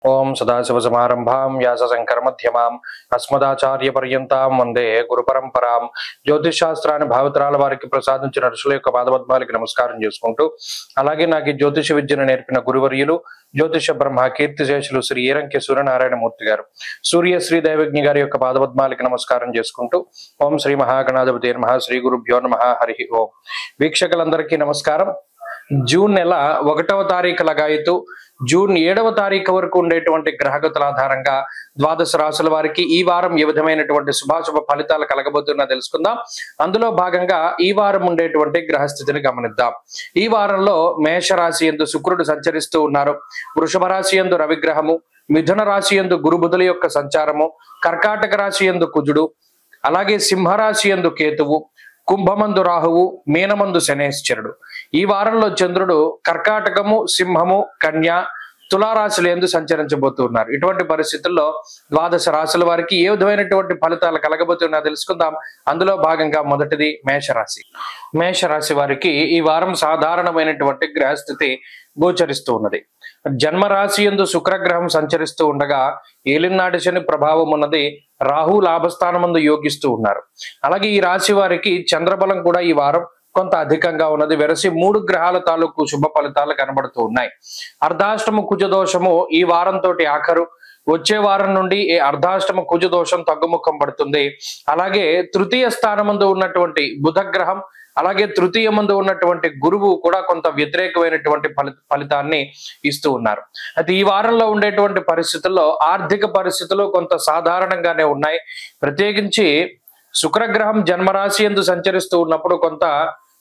ओं सदाशिवसमारंभां व्यासशंकरमध्यमां अस्मदाचार्यपर्यन्तां వందే గురుపరంపరాం. జ్యోతిషాస్త్రాన్ని భావితరాల వారికి ప్రసాదించిన ఋషుల యొక్క పాదపద్మాలకి నమస్కారం చేసుకుంటూ, అలాగే నాకు ఈ జ్యోతిష విద్యను నేర్పిన గురువర్యులు జ్యోతిష బ్రహ్మ కీర్తిశేషులు శ్రీ ఈరంకి సూర్యనారాయణమూర్తి గారు, సూర్యశ్రీ దైవజ్ఞ గారి యొక్క పాదపద్మాలకి నమస్కారం చేసుకుంటూ, ఓం శ్రీ మహాగణాధిపతి నమః, శ్రీ గురుభ్యో నమః, హరి ఓం. వీక్షకులందరికీ నమస్కారం. జూన్ నెల 1వ తారీఖు లగాయతు జూన్ 7వ తారీఖు వరకు ఉండేటువంటి గ్రహగతుల ఆధారంగా ద్వాదశ రాశుల వారికి ఈ వారం ఏ విధమైనటువంటి శుభాశుభ ఫలితాలు కలగబోతున్నా తెలుసుకుందాం. అందులో భాగంగా ఈ వారం ఉండేటువంటి గ్రహస్థితిని గమనిద్దాం. ఈ వారంలో మేషరాశి యందు శుక్రుడు సంచరిస్తూ ఉన్నారు. వృషభ రాశి యందు రవిగ్రహము, మిథున రాశి యందు గురు బుధుల యొక్క సంచారము, కర్కాటక రాశి యందు కుజుడు, అలాగే సింహరాశి యందు కేతువు, కుంభమందు రాహువు, మీనమందు శనేశ్వరుడు. ఈ వారంలో చంద్రుడు కర్కాటకము, సింహము, కన్య, తులారాశులు ఎందు సంచరించబోతున్నారు. ఇటువంటి పరిస్థితుల్లో ద్వాదశ రాశుల వారికి ఏ విధమైనటువంటి ఫలితాలు కలగబోతున్నా తెలుసుకుందాం. అందులో భాగంగా మొదటిది మేషరాశి. మేషరాశి వారికి ఈ వారం సాధారణమైనటువంటి గ్రహస్థితి గోచరిస్తూ ఉన్నది. జన్మరాశి యందు శుక్రగ్రహం సంచరిస్తూ ఉండగా ఏలినాటి శని ప్రభావం ఉన్నది. రాహు లాభస్థానమందు యోగిస్తూ ఉన్నారు. అలాగే ఈ రాశి వారికి చంద్రబలం కూడా ఈ వారం కొంత అధికంగా ఉన్నది. వెరసి 3 గ్రహాల తాలూకు శుభ ఫలితాలు కనబడుతూ ఉన్నాయి. అర్ధాష్టమ కుజదోషము ఈ వారంతో ఆఖరు. వచ్చే వారం నుండి ఈ అర్ధాష్టమ కుజదోషం తగ్గుముఖం పడుతుంది. అలాగే తృతీయ స్థానమందు ఉన్నటువంటి బుధగ్రహం, అలాగే తృతీయ మందు ఉన్నటువంటి గురువు కూడా కొంత వ్యతిరేకమైనటువంటి ఫలితాన్ని ఇస్తూ ఉన్నారు. అయితే ఈ వారంలో ఉండేటువంటి పరిస్థితుల్లో ఆర్థిక పరిస్థితులు కొంత సాధారణంగానే ఉన్నాయి. ప్రత్యేకించి శుక్రగ్రహం జన్మరాశి యందు సంచరిస్తూ ఉన్నప్పుడు కొంత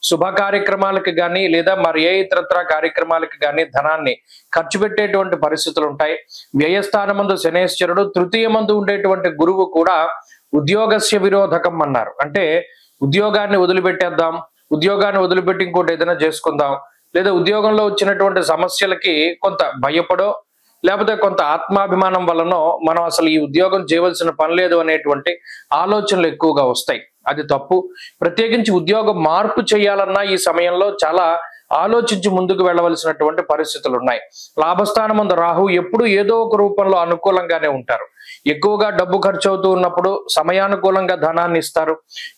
శుభ కార్యక్రమాలకు కానీ లేదా మరి ఏ ఇతరత్ర కార్యక్రమాలకు కానీ ధనాన్ని ఖర్చు పెట్టేటువంటి పరిస్థితులు ఉంటాయి. వ్యయస్థానమందు శనేశ్వరుడు, తృతీయ మందు ఉండేటువంటి గురువు కూడా ఉద్యోగస్య విరోధకం అన్నారు. అంటే ఉద్యోగాన్ని వదిలిపెట్టేద్దాం, ఉద్యోగాన్ని వదిలిపెట్టి ఇంకోటి ఏదైనా చేసుకుందాం, లేదా ఉద్యోగంలో వచ్చినటువంటి సమస్యలకి కొంత భయపడో లేకపోతే కొంత ఆత్మాభిమానం వలనో మనం అసలు ఈ ఉద్యోగం చేయవలసిన పని లేదు అనేటువంటి ఆలోచనలు ఎక్కువగా వస్తాయి. అది తప్పు. ప్రత్యేకించి ఉద్యోగం మార్పు చేయాలన్నా ఈ సమయంలో చాలా ఆలోచించి ముందుకు వెళ్ళవలసినటువంటి పరిస్థితులు ఉన్నాయి. లాభస్థానమందు రాహు ఎప్పుడు ఏదో ఒక రూపంలో అనుకూలంగానే ఉంటారు. ఎక్కువగా డబ్బు ఖర్చు అవుతూ ఉన్నప్పుడు సమయానుకూలంగా ధనాన్ని ఇస్తారు.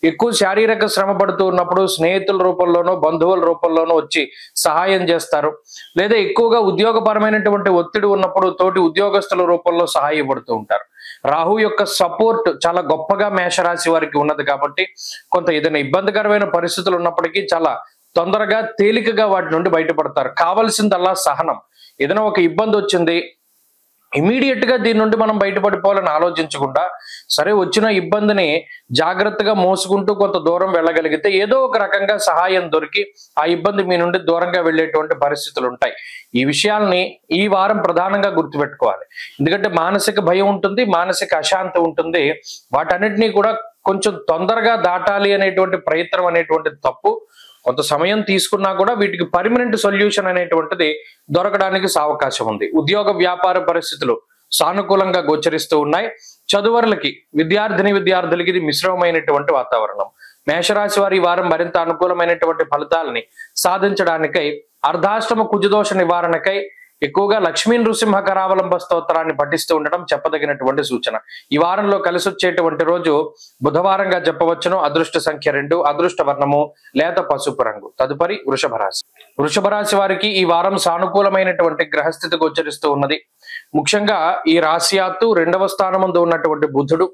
ఎక్కువ శారీరక శ్రమ పడుతూ ఉన్నప్పుడు స్నేహితుల రూపంలోనో బంధువుల రూపంలోనో వచ్చి సహాయం చేస్తారు. లేదా ఎక్కువగా ఉద్యోగపరమైనటువంటి ఒత్తిడి ఉన్నప్పుడు తోటి ఉద్యోగస్తుల రూపంలో సహాయపడుతూ ఉంటారు. రాహు యొక్క సపోర్ట్ చాలా గొప్పగా మేషరాశి వారికి ఉన్నది కాబట్టి కొంత ఏదైనా ఇబ్బందికరమైన పరిస్థితులు ఉన్నప్పటికీ చాలా తొందరగా తేలికగా వాటి నుండి బయటపడతారు. కావలసిందల్లా సహనం. ఏదైనా ఒక ఇబ్బంది వచ్చింది, ఇమీడియట్ గా దీని నుండి మనం బయటపడిపోవాలని ఆలోచించకుండా సరే వచ్చిన ఇబ్బందిని జాగ్రత్తగా మోసుకుంటూ కొంత దూరం వెళ్ళగలిగితే ఏదో ఒక రకంగా సహాయం దొరికి ఆ ఇబ్బంది మీ నుండి దూరంగా వెళ్ళేటువంటి పరిస్థితులు ఉంటాయి. ఈ విషయాల్ని ఈ వారం ప్రధానంగా గుర్తుపెట్టుకోవాలి. ఎందుకంటే మానసిక భయం ఉంటుంది, మానసిక అశాంతి ఉంటుంది. వాటన్నిటినీ కూడా కొంచెం తొందరగా దాటాలి అనేటువంటి ప్రయత్నం అనేటువంటిది తప్పు. కొంత సమయం తీసుకున్నా కూడా వీటికి పర్మనెంట్ సొల్యూషన్ అనేటువంటిది దొరకడానికి అవకాశం ఉంది. ఉద్యోగ వ్యాపార పరిస్థితులు సానుకూలంగా గోచరిస్తూ ఉన్నాయి. చదువరులకి విద్యార్థులకి ఇది మిశ్రమమైనటువంటి వాతావరణం. మేషరాశి వారి వారం మరింత అనుకూలమైనటువంటి ఫలితాలని సాధించడానికై అర్ధాష్టమ కుజదోష నివారణకై ఎక్కువగా లక్ష్మీ నృసింహ కరావలంబ స్తోత్రాన్ని పఠిస్తూ ఉండడం చెప్పదగినటువంటి సూచన. ఈ వారంలో కలిసి వచ్చేటువంటి రోజు బుధవారంగా చెప్పవచ్చును. అదృష్ట సంఖ్య 2, అదృష్ట వర్ణము లేత పసుపు రంగు. తదుపరి వృషభ రాశి. వృషభ రాశి వారికి ఈ వారం సానుకూలమైనటువంటి గ్రహస్థితి గోచరిస్తూ ఉన్నది. ముఖ్యంగా ఈ రాశియాత్తు 2వ స్థానమందు ఉన్నటువంటి బుధుడు,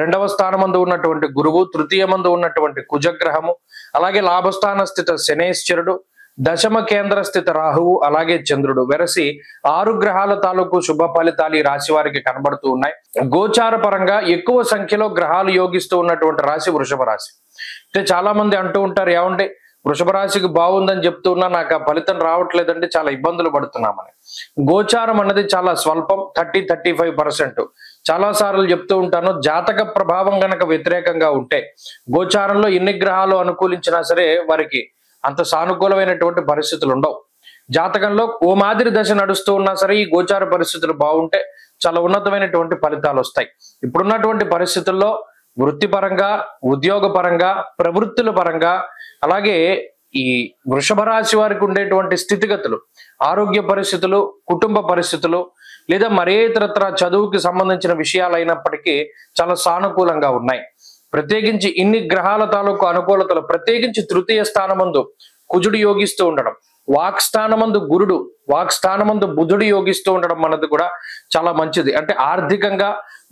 2వ స్థానమందు ఉన్నటువంటి గురువు, తృతీయ మందు ఉన్నటువంటి కుజగ్రహము, అలాగే లాభస్థాన స్థిత శనేశ్వరుడు, దశమ కేంద్ర స్థిత రాహువు, అలాగే చంద్రుడు. వెరసి 6 గ్రహాల తాలూకు శుభ ఫలితాలు ఈ రాశి వారికి కనబడుతూ ఉన్నాయి. గోచార పరంగా ఎక్కువ సంఖ్యలో గ్రహాలు యోగిస్తూ ఉన్నటువంటి రాశి వృషభ రాశి. అంటే చాలా మంది అంటూ ఉంటారు, ఏమంటే వృషభ రాశికి బాగుందని చెప్తున్నా నాకు ఆ ఫలితం రావట్లేదంటే చాలా ఇబ్బందులు పడుతున్నామని. గోచారం అన్నది చాలా స్వల్పం, 30-35%. చాలా సార్లు చెప్తూ ఉంటాను, జాతక ప్రభావం గనక వ్యతిరేకంగా ఉంటే గోచారంలో ఎన్ని గ్రహాలు అనుకూలించినా సరే వారికి అంత సానుకూలమైనటువంటి పరిస్థితులు ఉండవు. జాతకంలో ఓ మాదిరి దశ నడుస్తూ ఉన్నా సరే ఈ గోచార పరిస్థితులు బాగుంటే చాలా ఉన్నతమైనటువంటి ఫలితాలు వస్తాయి. ఇప్పుడున్నటువంటి పరిస్థితుల్లో వృత్తిపరంగా, ఉద్యోగ పరంగా, ప్రవృత్తుల పరంగా, అలాగే ఈ వృషభ రాశి వారికి ఉండేటువంటి స్థితిగతులు, ఆరోగ్య పరిస్థితులు, కుటుంబ పరిస్థితులు, లేదా మరే ఇతరత్ర చదువుకి సంబంధించిన విషయాలైనప్పటికీ చాలా సానుకూలంగా ఉన్నాయి. ప్రత్యేకించి ఇన్ని గ్రహాల తాలూకు అనుకూలతలు, ప్రత్యేకించి తృతీయ స్థానమందు కుజుడు యోగిస్తూ ఉండడం, వాక్స్థానమందు గురుడు, వాక్స్థానమందు బుధుడు యోగిస్తూ ఉండడం అన్నది కూడా చాలా మంచిది. అంటే ఆర్థికంగా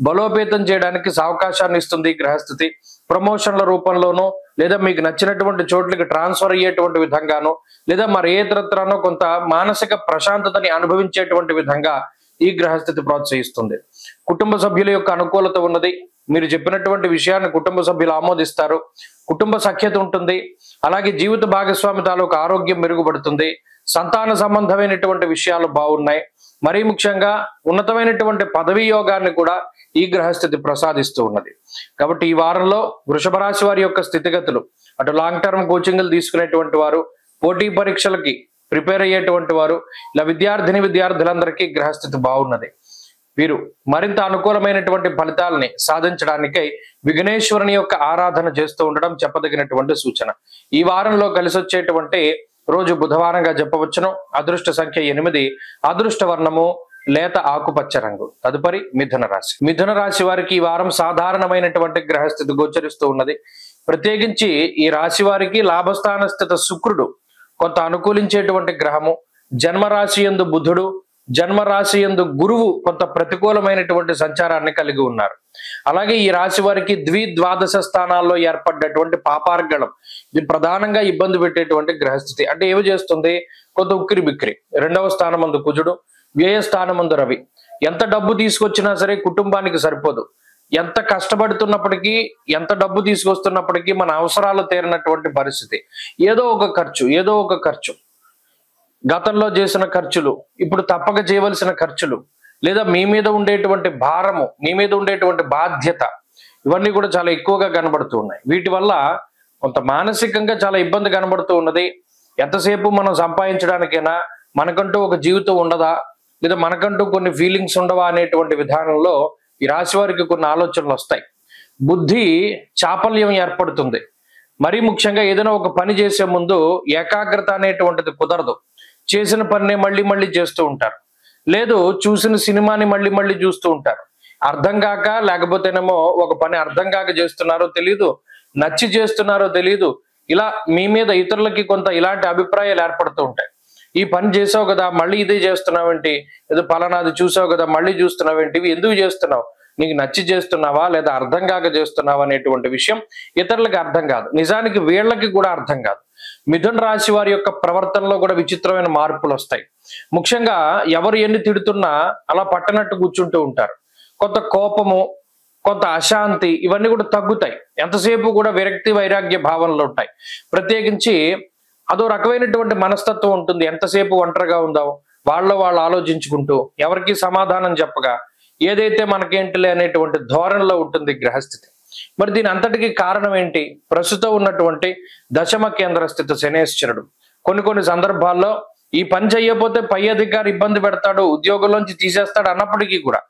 బలోపేతం చేయడానికి అవకాశాన్ని ఇస్తుంది గ్రహస్థితి. ప్రమోషన్ల రూపంలోనూ, లేదా మీకు నచ్చినటువంటి చోట్లకి ట్రాన్స్ఫర్ అయ్యేటువంటి విధంగానూ, లేదా మరి ఏ ఇతరత్రానో కొంత మానసిక ప్రశాంతతని అనుభవించేటువంటి విధంగా ఈ గ్రహస్థితి ప్రోత్సహిస్తుంది. కుటుంబ సభ్యుల యొక్క అనుకూలత ఉన్నది. మీరు చెప్పినటువంటి విషయాన్ని కుటుంబ సభ్యులు ఆమోదిస్తారు. కుటుంబ సఖ్యత ఉంటుంది. అలాగే జీవిత భాగస్వామి తాలూకు ఆరోగ్యం మెరుగుపడుతుంది. సంతాన సంబంధమైనటువంటి విషయాలు బాగున్నాయి. మరీ ముఖ్యంగా ఉన్నతమైనటువంటి పదవీ యోగాన్ని కూడా ఈ గ్రహస్థితి ప్రసాదిస్తూ ఉన్నది. కాబట్టి ఈ వారంలో వృషభ రాశి వారి యొక్క స్థితిగతులు, అటు లాంగ్ టర్మ్ కోచింగ్లు తీసుకునేటువంటి వారు, పోటీ పరీక్షలకి ప్రిపేర్ అయ్యేటువంటి వారు, ఇలా విద్యార్థులందరికీ గ్రహస్థితి బాగున్నది. వీరు మరింత అనుకూలమైనటువంటి ఫలితాలని సాధించడానికై విఘ్నేశ్వరుని యొక్క ఆరాధన చేస్తూ ఉండడం చెప్పదగినటువంటి సూచన. ఈ వారంలో కలిసి వచ్చేటువంటి రోజు బుధవారంగా చెప్పవచ్చును. అదృష్ట సంఖ్య 8, అదృష్ట వర్ణము లేత ఆకుపచ్చ రంగు. తదుపరి మిథున రాశి. మిథున రాశి వారికి ఈ వారం సాధారణమైనటువంటి గ్రహస్థితి గోచరిస్తూ ఉన్నది. ప్రత్యేకించి ఈ రాశి వారికి లాభస్థాన స్థిత శుక్రుడు కొంత అనుకూలించేటువంటి గ్రహము. జన్మరాశి యందు బుధుడు, జన్మరాశి యందు గురువు కొంత ప్రతికూలమైనటువంటి సంచారాన్ని కలిగి ఉన్నారు. అలాగే ఈ రాశి వారికి ద్వాదశ స్థానాల్లో ఏర్పడ్డటువంటి పాపార్గళం, ఇది ప్రధానంగా ఇబ్బంది పెట్టేటువంటి గ్రహస్థితి. అంటే ఏమి చేస్తుంది? కొంత ఉక్కిరి బిక్కిరి. 2వ స్థానమందు కుజుడు, వ్యయ స్థానమందు రవి. ఎంత డబ్బు తీసుకొచ్చినా సరే కుటుంబానికి సరిపోదు. ఎంత కష్టపడుతున్నప్పటికీ, ఎంత డబ్బు తీసుకొస్తున్నప్పటికీ మన అవసరాలు తీరినటువంటి పరిస్థితి. ఏదో ఒక ఖర్చు, గతంలో చేసిన ఖర్చులు, ఇప్పుడు తప్పక చేయవలసిన ఖర్చులు, లేదా మీ మీద ఉండేటువంటి భారము, మీ మీద ఉండేటువంటి బాధ్యత, ఇవన్నీ కూడా చాలా ఎక్కువగా కనబడుతూ ఉన్నాయి. వీటి వల్ల కొంత మానసికంగా చాలా ఇబ్బంది కనబడుతూ ఉన్నది. ఎంతసేపు మనం సంపాదించడానికైనా మనకంటూ ఒక జీవితం ఉండదా, లేదా మనకంటూ కొన్ని ఫీలింగ్స్ ఉండవా అనేటువంటి విధానంలో ఈ రాశి వారికి కొన్ని ఆలోచనలు వస్తాయి. బుద్ధి చాపల్యం ఏర్పడుతుంది. మరీ ముఖ్యంగా ఏదైనా ఒక పని చేసే ముందు ఏకాగ్రత అనేటువంటిది కుదరదు. చేసిన పనిని మళ్ళీ చేస్తూ ఉంటారు. లేదు, చూసిన సినిమాని మళ్ళీ చూస్తూ ఉంటారు. అర్థం కాక, లేకపోతేనేమో ఒక పని అర్థం కాక చేస్తున్నారో తెలియదు, నచ్చి చేస్తున్నారో తెలియదు. ఇలా మీ మీద ఇతరులకి కొంత ఇలాంటి అభిప్రాయాలు ఏర్పడుతూ ఉంటాయి. ఈ పని చేసావు కదా, మళ్ళీ ఇదే చేస్తున్నావేంటి, ఏదో పలానాది చూసావు కదా, మళ్ళీ చూస్తున్నావేంటి, ఇవి ఎందుకు చేస్తున్నావు, నీకు నచ్చి చేస్తున్నావా లేదా అర్థం కాక చేస్తున్నావా అనేటువంటి విషయం ఇతరులకు అర్థం కాదు. నిజానికి వీళ్ళకి కూడా అర్థం కాదు. మిథున రాశి వారి యొక్క ప్రవర్తనలో కూడా విచిత్రమైన మార్పులు వస్తాయి. ముఖ్యంగా ఎవరు ఎన్ని తిడుతున్నా అలా పట్టనట్టు కూర్చుంటూ ఉంటారు. కొంత కోపము, కొంత అశాంతి, ఇవన్నీ కూడా తగ్గుతాయి. ఎంతసేపు కూడా విరక్తి వైరాగ్య భావనలు ఉంటాయి. ప్రత్యేకించి అదో రకమైనటువంటి మనస్తత్వం ఉంటుంది. ఎంతసేపు ఒంటరిగా ఉందాం, వాళ్ళు ఆలోచించుకుంటూ, ఎవరికి సమాధానం చెప్పగా, ఏదైతే మనకేంటిలే అనేటువంటి ధోరణిలో ఉంటుంది గ్రహస్థితి. మరి దీని అంతటికి కారణం ఏంటి? ప్రస్తుతం ఉన్నటువంటి దశమ కేంద్ర స్థితి శనేశ్వరుడు. కొన్ని సందర్భాల్లో ఈ పని చేయకపోతే పై అధికారి ఇబ్బంది పెడతాడు, ఉద్యోగంలోంచి తీసేస్తాడు అన్నప్పటికీ కూడా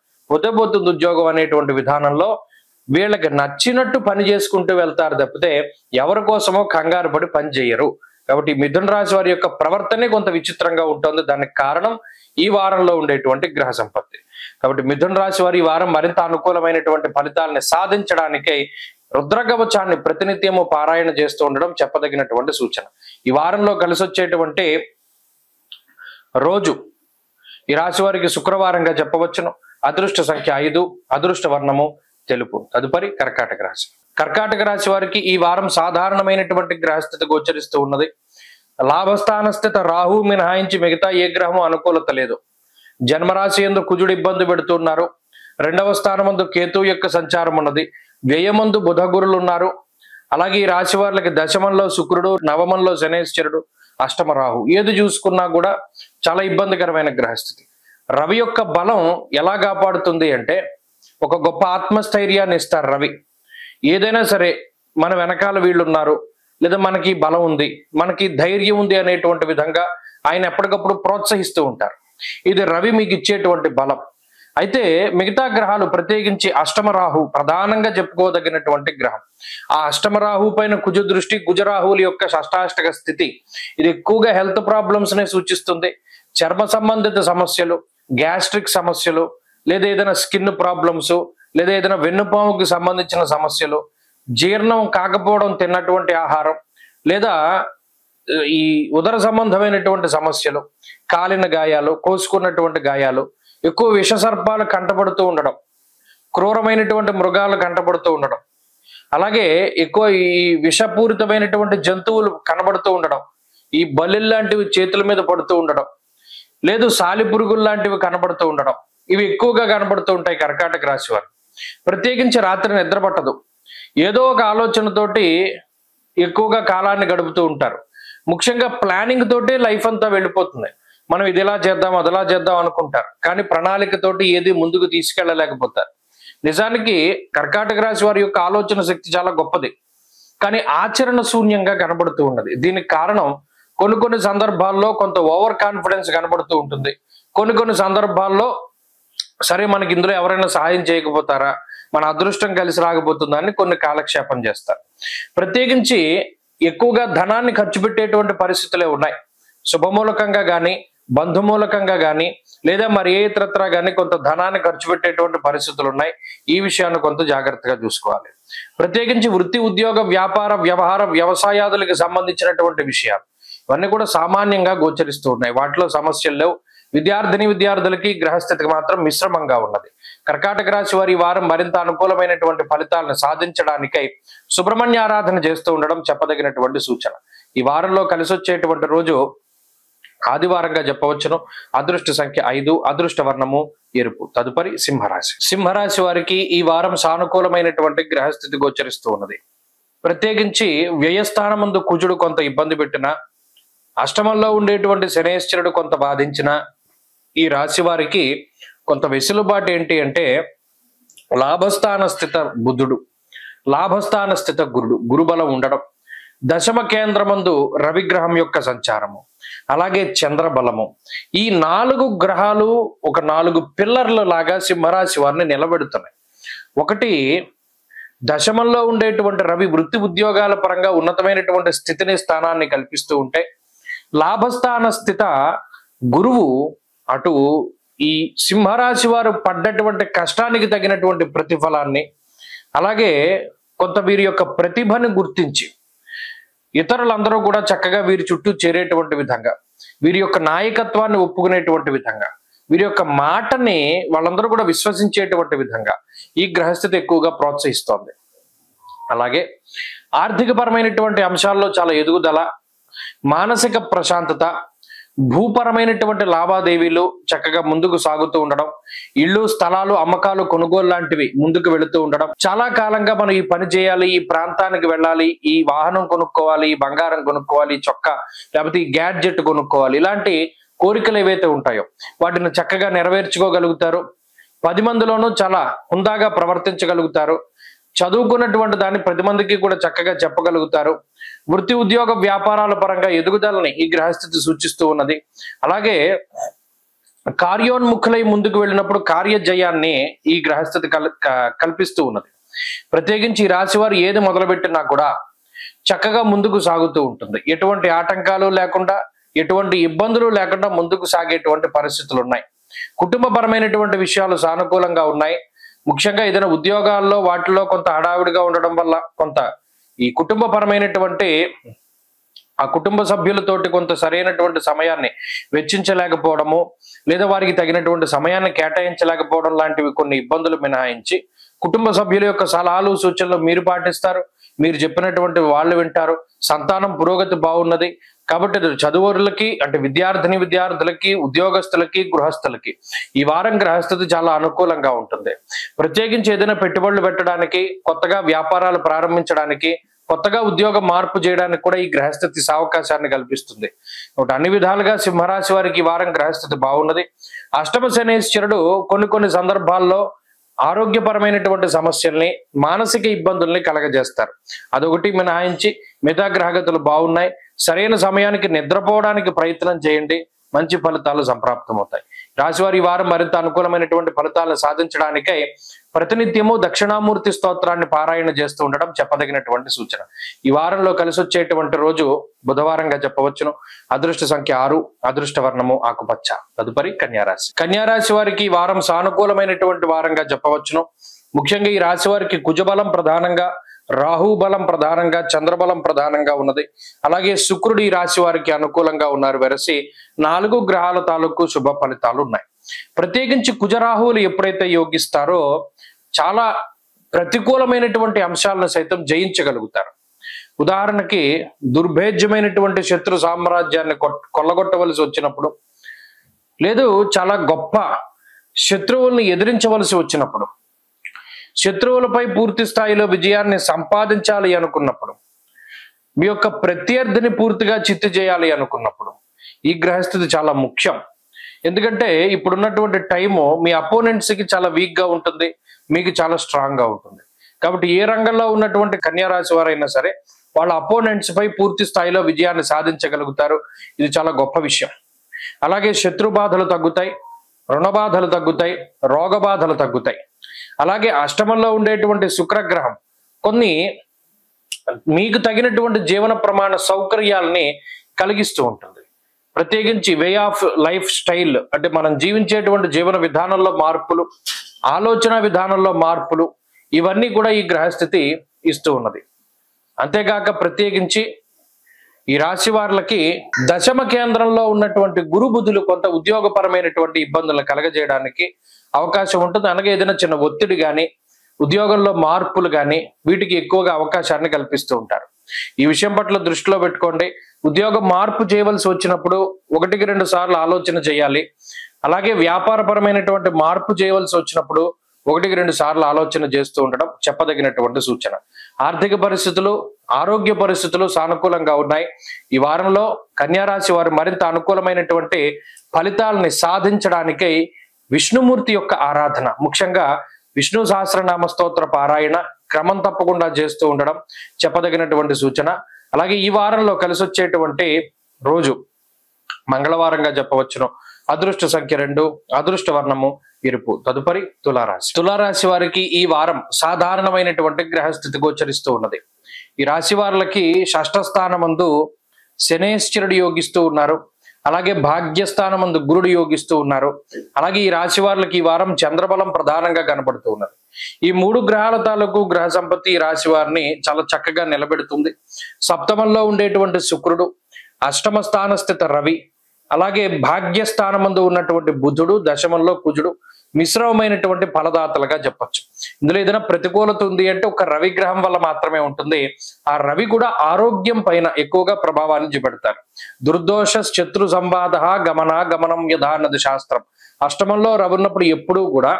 పోతుంది ఉద్యోగం అనేటువంటి విధానంలో వీళ్ళకి నచ్చినట్టు పని చేసుకుంటూ వెళ్తారు తప్పితే ఎవరి కోసమో కంగారు పడి పని చేయరు. కాబట్టి మిథున రాశి వారి యొక్క ప్రవర్తనే కొంత విచిత్రంగా ఉంటుంది. దానికి కారణం ఈ వారంలో ఉండేటువంటి గ్రహ సంపత్తి. కాబట్టి మిథున రాశి వారి ఈ వారం మరింత అనుకూలమైనటువంటి ఫలితాలని సాధించడానికై రుద్రకవచాన్ని ప్రతినిత్యము పారాయణ చేస్తూ ఉండడం చెప్పదగినటువంటి సూచన. ఈ వారంలో కలిసి వచ్చేటువంటి రోజు ఈ రాశి వారికి శుక్రవారంగా చెప్పవచ్చును. అదృష్ట సంఖ్య 5, అదృష్ట వర్ణము తెలుపు. తదుపరి కర్కాటక రాశి. కర్కాటక రాశి వారికి ఈ వారం సాధారణమైనటువంటి గ్రహస్థితి గోచరిస్తూ ఉన్నది. లాభస్థాన స్థిత రాహు మినహాయించి మిగతా ఏ గ్రహము అనుకూలత లేదు. జన్మరాశి యందు కుజుడు ఇబ్బంది పెడుతున్నారు. 2వ స్థానమందు కేతు యొక్క సంచారం ఉన్నది. వ్యయమందు బుధ గురులు ఉన్నారు. అలాగే ఈ రాశి వారికి దశమంలో శుక్రుడు, నవమంలో శనేశ్వరుడు, అష్టమ రాహు. ఏది చూసుకున్నా కూడా చాలా ఇబ్బందికరమైన గ్రహస్థితి. రవి యొక్క బలం ఎలా కాపాడుతుంది అంటే ఒక గొప్ప ఆత్మస్థైర్యాన్ని ఇస్తారు రవి. ఏదైనా సరే మన వెనకాల వీళ్ళు ఉన్నారు, లేదా మనకి బలం ఉంది, మనకి ధైర్యం ఉంది అనేటువంటి విధంగా ఆయన ఎప్పటికప్పుడు ప్రోత్సహిస్తూ ఉంటారు. ఇది రవి మీకు ఇచ్చేటువంటి బలం. అయితే మిగతా గ్రహాలు, ప్రత్యేకించి అష్టమ రాహు ప్రధానంగా చెప్పుకోదగినటువంటి గ్రహం. ఆ అష్టమ రాహు పైన కుజ దృష్టి, కుజరాహువుల యొక్క షష్టాష్టక స్థితి, ఇది ఎక్కువగా హెల్త్ ప్రాబ్లమ్స్ నే సూచిస్తుంది. చర్మ సంబంధిత సమస్యలు, గ్యాస్ట్రిక్ సమస్యలు, లేదా ఏదైనా స్కిన్ ప్రాబ్లమ్స్, లేదా ఏదైనా వెన్నుపాముకి సంబంధించిన సమస్యలు, జీర్ణం కాకపోవడం తిన్నటువంటి ఆహారం, లేదా ఈ ఉదర సంబంధమైనటువంటి సమస్యలు, కాలిన గాయాలు, కోసుకున్నటువంటి గాయాలు, ఎక్కువ విషసర్పాలు కంటపడుతూ ఉండడం, క్రూరమైనటువంటి మృగాలు కంటపడుతూ ఉండడం, అలాగే ఎక్కువ ఈ విషపూరితమైనటువంటి జంతువులు కనబడుతూ ఉండడం, ఈ బల్లి లాంటివి చేతుల మీద పడుతూ ఉండడం, లేదు సాలిపురుగులు లాంటివి కనబడుతూ ఉండడం, ఇవి ఎక్కువగా కనబడుతూ ఉంటాయి కర్కాటక రాశి వారు. ప్రత్యేకించి రాత్రి నిద్ర పట్టదు, ఏదో ఒక ఆలోచనతోటి ఎక్కువగా కాలాన్ని గడుపుతూ ఉంటారు. ముఖ్యంగా ప్లానింగ్ తోటి లైఫ్ అంతా వెళ్ళిపోతుంది. మనం ఇది ఇలా చేద్దాం అదిలా చేద్దాం అనుకుంటారు, కానీ ప్రణాళికతోటి ఏది ముందుకు తీసుకెళ్ళలేకపోతారు. నిజానికి కర్కాటక రాశి వారి యొక్క ఆలోచన శక్తి చాలా గొప్పది, కానీ ఆచరణ శూన్యంగా కనబడుతూ ఉన్నది. దీనికి కారణం కొన్ని సందర్భాల్లో కొంత ఓవర్ కాన్ఫిడెన్స్ కనబడుతూ ఉంటుంది. కొన్ని సందర్భాల్లో సరే మనకి ఇందులో ఎవరైనా సహాయం చేయకపోతారా, మన అదృష్టం కలిసి రాకపోతుందా అని కొన్ని కాలక్షేపం చేస్తారు. ప్రత్యేకించి ఎక్కువగా ధనాన్ని ఖర్చు పెట్టేటువంటి పరిస్థితులే ఉన్నాయి. శుభమూలకంగా కానీ, బంధుమూలకంగా కానీ, లేదా మరి ఏ ఇతరత్రా కానీ కొంత ధనాన్ని ఖర్చు పెట్టేటువంటి పరిస్థితులు ఉన్నాయి. ఈ విషయాన్ని కొంత జాగ్రత్తగా చూసుకోవాలి. ప్రత్యేకించి వృత్తి, ఉద్యోగ, వ్యాపార, వ్యవహార, వ్యవసాయాదులకు సంబంధించినటువంటి విషయాలు ఇవన్నీ కూడా సామాన్యంగా గోచరిస్తూ ఉన్నాయి. వాటిలో సమస్యలు లేవు. విద్యార్థులకి గ్రహస్థితికి మాత్రం మిశ్రమంగా ఉన్నది. కర్కాటక రాశి వారి వారం మరింత అనుకూలమైనటువంటి ఫలితాలను సాధించడానికై సుబ్రహ్మణ్య ఆరాధన చేస్తూ ఉండడం చెప్పదగినటువంటి సూచన. ఈ వారంలో కలిసి వచ్చేటువంటి రోజు ఆదివారంగా చెప్పవచ్చును. అదృష్ట సంఖ్య 5, అదృష్ట వర్ణము ఎరుపు. తదుపరి సింహరాశి. సింహరాశి వారికి ఈ వారం సానుకూలమైనటువంటి గ్రహస్థితి గోచరిస్తూ ఉన్నది. ప్రత్యేకించి వ్యయస్థానమందు కుజుడు కొంత ఇబ్బంది పెట్టిన, అష్టమంలో ఉండేటువంటి శనేశ్వరుడు కొంత బాధించిన ఈ రాశి వారికి కొంత వెసులుబాటు ఏంటి అంటే లాభస్థాన స్థిత బుధుడు, లాభస్థాన స్థిత గురుబలం ఉండడం, దశమ కేంద్రమందు రవిగ్రహం యొక్క సంచారము, అలాగే చంద్రబలము, ఈ 4 గ్రహాలు ఒక 4 పిల్లర్ల లాగా సింహరాశి వారిని నిలబెడుతున్నాయి. ఒకటి, దశమంలో ఉండేటువంటి రవి వృత్తి ఉద్యోగాల పరంగా ఉన్నతమైనటువంటి స్థితిని, స్థానాన్ని కల్పిస్తూ ఉంటే, లాభస్థాన స్థిత గురువు అటు ఈ సింహరాశి వారు పడ్డటువంటి కష్టానికి తగినటువంటి ప్రతిఫలాన్ని, అలాగే కొంత వీరి యొక్క ప్రతిభను గుర్తించి ఇతరులందరూ కూడా చక్కగా వీరి చుట్టూ చేరేటువంటి విధంగా, వీరి యొక్క నాయకత్వాన్ని ఒప్పుకునేటువంటి విధంగా, వీరి యొక్క మాటని వాళ్ళందరూ కూడా విశ్వసించేటువంటి విధంగా ఈ గ్రహస్థితి ఎక్కువగా ప్రోత్సహిస్తోంది. అలాగే ఆర్థిక పరమైనటువంటి అంశాల్లో చాలా ఎదుగుదల, మానసిక ప్రశాంతత, భూపరమైనటువంటి లావాదేవీలు చక్కగా ముందుకు సాగుతూ ఉండడం, ఇళ్ళు, స్థలాలు, అమ్మకాలు, కొనుగోలు లాంటివి ముందుకు వెళుతూ ఉండడం, చాలా కాలంగా మనం ఈ పని చేయాలి, ఈ ప్రాంతానికి వెళ్ళాలి, ఈ వాహనం కొనుక్కోవాలి, ఈ బంగారం కొనుక్కోవాలి, ఈ చొక్కా లేకపోతే ఈ గ్యాడ్జెట్ కొనుక్కోవాలి, ఇలాంటి కోరికలు ఏవైతే ఉంటాయో వాటిని చక్కగా నెరవేర్చుకోగలుగుతారు. 10 మందిలోనూ చాలా హుందాగా ప్రవర్తించగలుగుతారు. చదువుకున్నటువంటి దాన్ని 10 మందికి కూడా చక్కగా చెప్పగలుగుతారు. వృత్తి, ఉద్యోగ, వ్యాపారాల పరంగా ఎదుగుదలని ఈ గ్రహస్థితి సూచిస్తూ ఉన్నది. అలాగే కార్యోన్ముఖులై ముందుకు వెళ్ళినప్పుడు కార్యజయాన్ని ఈ గ్రహస్థితి కల్పిస్తూ ఉన్నది. ప్రత్యేకించి ఈ రాశి వారు ఏది మొదలుపెట్టినా కూడా చక్కగా ముందుకు సాగుతూ ఉంటుంది. ఎటువంటి ఆటంకాలు లేకుండా, ఎటువంటి ఇబ్బందులు లేకుండా ముందుకు సాగేటువంటి పరిస్థితులు ఉన్నాయి. కుటుంబపరమైనటువంటి విషయాలు సానుకూలంగా ఉన్నాయి. ముఖ్యంగా ఏదైనా ఉద్యోగాల్లో వాటిలో కొంత హడావిడిగా ఉండడం వల్ల కొంత ఈ కుటుంబపరమైనటువంటి ఆ కుటుంబ సభ్యులతోటి కొంత సరైనటువంటి సమయాన్ని వెచ్చించలేకపోవడము, లేదా వారికి తగినటువంటి సమయాన్ని కేటాయించలేకపోవడం లాంటివి కొన్ని ఇబ్బందులు మినహాయించి కుటుంబ సభ్యుల యొక్క సలహాలు, సూచనలు మీరు పాటిస్తారు. మీరు చెప్పినటువంటి వాళ్ళు వింటారు. సంతానం పురోగతి బాగున్నది. కాబట్టి చదువులకి అంటే విద్యార్థులకి, ఉద్యోగస్తులకి, గృహస్థులకి ఈ వారం గ్రహస్థితి చాలా అనుకూలంగా ఉంటుంది. ప్రత్యేకించి ఏదైనా పెట్టుబడులు పెట్టడానికి, కొత్తగా వ్యాపారాలు ప్రారంభించడానికి, కొత్తగా ఉద్యోగ మార్పు చేయడానికి కూడా ఈ గ్రహస్థితి అవకాశాన్ని కల్పిస్తుంది. అన్ని విధాలుగా సింహరాశి వారికి ఈ వారం గ్రహస్థితి బాగున్నది. అష్టమ శనేశ్వరుడు కొన్ని సందర్భాల్లో ఆరోగ్యపరమైనటువంటి సమస్యల్ని, మానసిక ఇబ్బందుల్ని కలగజేస్తారు. అదొకటి మినహాయించి మిగతా గ్రహగతులు బాగున్నాయి. సరైన సమయానికి నిద్రపోవడానికి ప్రయత్నం చేయండి, మంచి ఫలితాలు సంప్రాప్తమవుతాయి. రాశివారి వారం మరింత అనుకూలమైనటువంటి ఫలితాలను సాధించడానికై ప్రతినిత్యము దక్షిణామూర్తి స్తోత్రాన్ని పారాయణ చేస్తూ ఉండడం చెప్పదగినటువంటి సూచన. ఈ వారంలో కలిసి వచ్చేటువంటి రోజు బుధవారంగా చెప్పవచ్చును. అదృష్ట సంఖ్య 6, అదృష్ట వర్ణము ఆకుపచ్చ. తదుపరి కన్యారాశి. కన్యారాశి వారికి ఈ వారం సానుకూలమైనటువంటి వారంగా చెప్పవచ్చును. ముఖ్యంగా ఈ రాశి వారికి కుజబలం ప్రధానంగా, రాహు బలం ప్రధానంగా, చంద్రబలం ప్రధానంగా ఉన్నది. అలాగే శుక్రుడు ఈ రాశి వారికి అనుకూలంగా ఉన్నారు. వెరసి 4 గ్రహాల తాలూకు శుభ ఫలితాలు ఉన్నాయి. ప్రత్యేకించి కుజరాహువులు ఎప్పుడైతే యోగిస్తారో చాలా ప్రతికూలమైనటువంటి అంశాలను సైతం జయించగలుగుతారు. ఉదాహరణకి దుర్భేద్యమైనటువంటి శత్రు సామ్రాజ్యాన్ని కొల్లగొట్టవలసి వచ్చినప్పుడు, లేదు చాలా గొప్ప శత్రువుల్ని ఎదిరించవలసి వచ్చినప్పుడు, శత్రువులపై పూర్తి స్థాయిలో విజయాన్ని సంపాదించాలి అనుకున్నప్పుడు, మీ యొక్క ప్రత్యర్థిని పూర్తిగా చిత్తు చేయాలి అనుకున్నప్పుడు ఈ గ్రహస్థితి చాలా ముఖ్యం. ఎందుకంటే ఇప్పుడున్నటువంటి టైము మీ అపోనెంట్స్ కి చాలా వీక్ గా ఉంటుంది, మీకు చాలా స్ట్రాంగ్ గా ఉంటుంది. కాబట్టి ఏ రంగంలో ఉన్నటువంటి కన్యారాశి వారైనా సరే వాళ్ళ అపోనెంట్స్ పై పూర్తి స్థాయిలో విజయాన్ని సాధించగలుగుతారు. ఇది చాలా గొప్ప విషయం. అలాగే శత్రు బాధలు తగ్గుతాయి, రుణ బాధలు తగ్గుతాయి, రోగ బాధలు తగ్గుతాయి. అలాగే అష్టమంలో ఉండేటువంటి శుక్రగ్రహం కొన్ని మీకు తగినటువంటి జీవన ప్రమాణ సౌకర్యాలని కలిగిస్తూ ఉంటుంది. ప్రత్యేకించి వే ఆఫ్ లైఫ్ స్టైల్ అంటే మనం జీవించేటువంటి జీవన విధానంలో మార్పులు, ఆలోచన విధానంలో మార్పులు, ఇవన్నీ కూడా ఈ గ్రహస్థితి ఇస్తూ ఉన్నది. అంతేకాక ప్రత్యేకించి ఈ రాశి వారికి దశమ కేంద్రంలో ఉన్నటువంటి గురు బుధులు కొంత ఉద్యోగపరమైనటువంటి ఇబ్బందులను కలగజేయడానికి అవకాశం ఉంటుంది. అలాగే ఏదైనా చిన్న ఒత్తిడి కానీ, ఉద్యోగంలో మార్పులు కానీ వీటికి ఎక్కువగా అవకాశాన్ని కల్పిస్తూ ఉంటారు. ఈ విషయం పట్ల దృష్టిలో పెట్టుకోండి. ఉద్యోగ మార్పు చేయవలసి వచ్చినప్పుడు 1-2 సార్లు ఆలోచన చేయాలి. అలాగే వ్యాపారపరమైనటువంటి మార్పు చేయవలసి వచ్చినప్పుడు 1-2 సార్లు ఆలోచన చేస్తూ ఉండడం చెప్పదగినటువంటి సూచన. ఆర్థిక పరిస్థితులు, ఆరోగ్య పరిస్థితులు సానుకూలంగా ఉన్నాయి. ఈ వారంలో కన్యారాశి వారు మరింత అనుకూలమైనటువంటి ఫలితాలని సాధించడానికై విష్ణుమూర్తి యొక్క ఆరాధన, ముఖ్యంగా విష్ణు సహస్రనామ స్తోత్ర పారాయణ క్రమం తప్పకుండా చేస్తూ ఉండడం చెప్పదగినటువంటి సూచన. అలాగే ఈ వారంలో కలిసి వచ్చేటువంటి రోజు మంగళవారంగా చెప్పవచ్చును. అదృష్ట సంఖ్య 2, అదృష్ట వర్ణము ఎరుపు. తదుపరి తులారాశి. తులారాశి వారికి ఈ వారం సాధారణమైనటువంటి గ్రహస్థితి గోచరిస్తూ ఉన్నది. ఈ రాశి వారికి షష్ఠ స్థానమందు శనేశ్వరుడు యోగిస్తూ ఉన్నారు. అలాగే భాగ్యస్థానమందు గురుడు యోగిస్తూ ఉన్నారు. అలాగే ఈ రాశి వారికి ఈ వారం చంద్రబలం ప్రధానంగా కనబడుతూ ఉన్నది. ఈ 3 గ్రహాల తాలూకు గ్రహ సంపత్తి ఈ రాశి వారిని చాలా చక్కగా నిలబెడుతుంది. సప్తమంలో ఉండేటువంటి శుక్రుడు, అష్టమ స్థాన స్థిత రవి, అలాగే భాగ్యస్థానమందు ఉన్నటువంటి బుధుడు, దశమంలో కుజుడు మిశ్రమమైనటువంటి ఫలదాతలుగా చెప్పచ్చు. ఇందులో ఏదైనా ప్రతికూలత ఉంది అంటే ఒక రవి గ్రహం వల్ల మాత్రమే ఉంటుంది. ఆ రవి కూడా ఆరోగ్యం పైన ఎక్కువగా ప్రభావాన్ని చూపెడతారు. దుర్దోష శత్రు సంవాద గమనం యథా అన్నది శాస్త్రం. అష్టమంలో రవి ఉన్నప్పుడు ఎప్పుడూ కూడా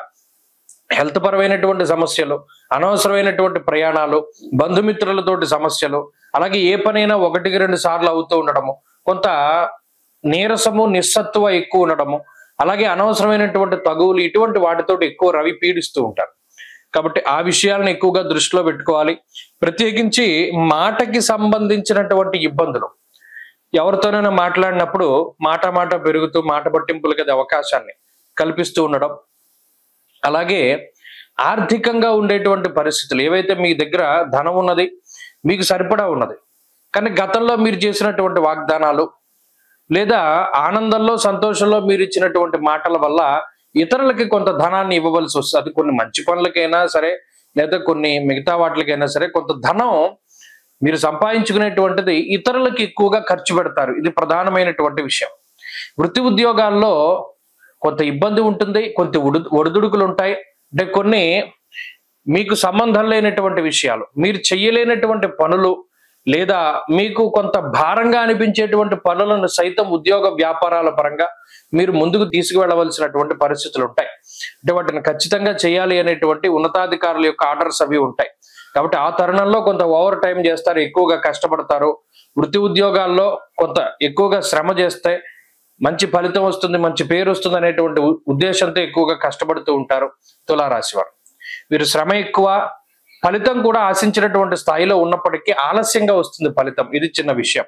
హెల్త్ పరమైనటువంటి సమస్యలు, అనవసరమైనటువంటి ప్రయాణాలు, బంధుమిత్రులతోటి సమస్యలు, అలాగే ఏ పనైనా 1-2 సార్లు అవుతూ ఉండడము, కొంత నీరసము నిస్సత్వ ఎక్కువ ఉండడము, అలాగే అనవసరమైనటువంటి తగువులు, ఇటువంటి వాటితో ఎక్కువ రవి పీడిస్తూ ఉంటారు. కాబట్టి ఆ విషయాలను ఎక్కువగా దృష్టిలో పెట్టుకోవాలి. ప్రత్యేకించి మాటకి సంబంధించినటువంటి ఇబ్బందులు, ఎవరితోనైనా మాట్లాడినప్పుడు మాట పెరుగుతూ మాట పట్టింపులకి అది అవకాశాన్ని కల్పిస్తూ ఉండడం, అలాగే ఆర్థికంగా ఉండేటువంటి పరిస్థితులు, ఏవైతే మీ దగ్గర ధనం ఉన్నది, మీకు సరిపడా ఉన్నది, కానీ గతంలో మీరు చేసినటువంటి వాగ్దానాలు లేదా ఆనందంలో సంతోషంలో మీరు ఇచ్చినటువంటి మాటల వల్ల ఇతరులకి కొంత ధనాన్ని ఇవ్వవలసి వస్తుంది. అది కొన్ని మంచి పనులకైనా సరే లేదా కొన్ని మిగతా వాటికైనా సరే కొంత ధనం మీరు సంపాదించుకునేటువంటిది ఇతరులకి ఎక్కువగా ఖర్చు పెడతారు. ఇది ప్రధానమైనటువంటి విషయం. వృత్తి ఉద్యోగాల్లో కొంత ఇబ్బంది ఉంటుంది, కొంత ఒడిదుడుకులు ఉంటాయి. అంటే కొన్ని మీకు సంబంధం లేనటువంటి విషయాలు, మీరు చెయ్యలేనటువంటి పనులు, లేదా మీకు కొంత భారంగా అనిపించేటువంటి పనులను సైతం ఉద్యోగ వ్యాపారాల పరంగా మీరు ముందుకు తీసుకువెళ్ళవలసినటువంటి పరిస్థితులు ఉంటాయి. అంటే వాటిని ఖచ్చితంగా చేయాలి అనేటువంటి ఉన్నతాధికారుల యొక్క ఆర్డర్స్ అవి ఉంటాయి. కాబట్టి ఆ తరుణంలో కొంత ఓవర్ టైం చేస్తారు, ఎక్కువగా కష్టపడతారు. వృత్తి ఉద్యోగాల్లో కొంత ఎక్కువగా శ్రమ చేస్తే మంచి ఫలితం వస్తుంది, మంచి పేరు వస్తుంది అనేటువంటి ఉద్దేశంతో ఎక్కువగా కష్టపడుతూ ఉంటారు తులారాశి వారు. వీరు శ్రమ ఎక్కువ, ఫలితం కూడా ఆశించినటువంటి స్థాయిలో ఉన్నప్పటికీ ఆలస్యంగా వస్తుంది ఫలితం. ఇది చిన్న విషయం.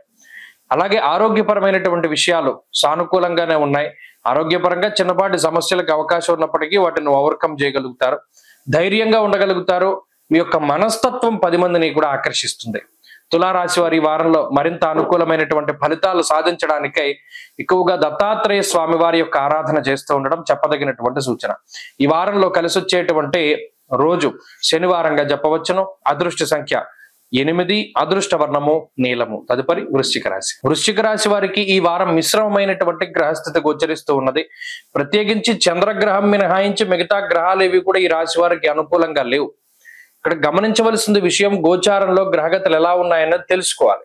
అలాగే ఆరోగ్యపరమైనటువంటి విషయాలు సానుకూలంగానే ఉన్నాయి. ఆరోగ్యపరంగా చిన్నపాటి సమస్యలకు అవకాశం ఉన్నప్పటికీ వాటిని ఓవర్కమ్ చేయగలుగుతారు. ధైర్యంగా ఉండగలుగుతారు. మీ యొక్క మనస్తత్వం 10 మందిని కూడా ఆకర్షిస్తుంది. తులారాశి వారి ఈ వారంలో మరింత అనుకూలమైనటువంటి ఫలితాలు సాధించడానికై ఎక్కువగా దత్తాత్రేయ స్వామి వారి యొక్క ఆరాధన చేస్తూ ఉండడం చెప్పదగినటువంటి సూచన. ఈ వారంలో కలిసి వచ్చేటువంటి రోజు శనివారంగా చెప్పవచ్చును. అదృష్ట సంఖ్య 8, అదృష్ట వర్ణము నీలము. తదుపరి వృశ్చిక రాశి. వృశ్చిక రాశి వారికి ఈ వారం మిశ్రమమైనటువంటి గ్రహస్థితి గోచరిస్తూ ఉన్నది. ప్రత్యేకించి చంద్రగ్రహం మినహాయించి మిగతా గ్రహాలు ఏవి కూడా ఈ రాశి వారికి అనుకూలంగా లేవు. ఇక్కడ గమనించవలసిన విషయం, గోచారంలో గ్రహగతులు ఎలా ఉన్నాయన్నది తెలుసుకోవాలి.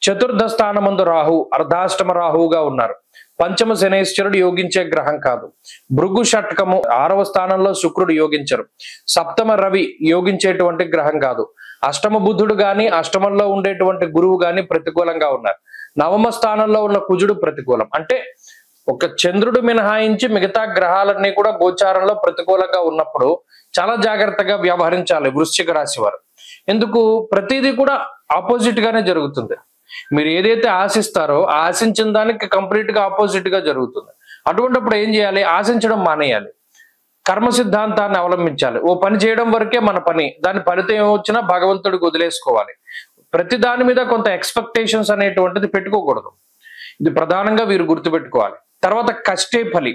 చతుర్థ స్థానమందు రాహు అర్ధాష్టమ రాహువుగా ఉన్నారు. పంచమ శనేశ్వరుడు యోగించే గ్రహం కాదు. భృగు షట్కము 6వ స్థానంలో శుక్రుడు యోగించరు. సప్తమ రవి యోగించేటువంటి గ్రహం కాదు. అష్టమ బుధుడు గాని అష్టమంలో ఉండేటువంటి గురువు గాని ప్రతికూలంగా ఉన్నారు. నవమ స్థానంలో ఉన్న కుజుడు ప్రతికూలం. అంటే ఒక చంద్రుడు మినహాయించి మిగతా గ్రహాలన్నీ కూడా గోచారంలో ప్రతికూలంగా ఉన్నప్పుడు చాలా జాగ్రత్తగా వ్యవహరించాలి వృశ్చిక రాశి వారు. ఎందుకు? ప్రతిదీ కూడా ఆపోజిట్ గానే జరుగుతుంది. మీరు ఏదైతే ఆశిస్తారో ఆశించిన దానికి కంప్లీట్ గా ఆపోజిట్ గా జరుగుతుంది. అటువంటిప్పుడు ఏం చేయాలి? ఆశించడం మానేయాలి. కర్మ సిద్ధాంతాన్ని అవలంబించాలి. ఓ పని చేయడం వరకే మన పని, దాని ఫలితం ఏమొచ్చినా భగవంతుడికి వదిలేసుకోవాలి. ప్రతి దాని మీద కొంత ఎక్స్పెక్టేషన్స్ అనేటువంటిది పెట్టుకోకూడదు. ఇది ప్రధానంగా వీరు గుర్తుపెట్టుకోవాలి. తర్వాత కష్టే ఫలి,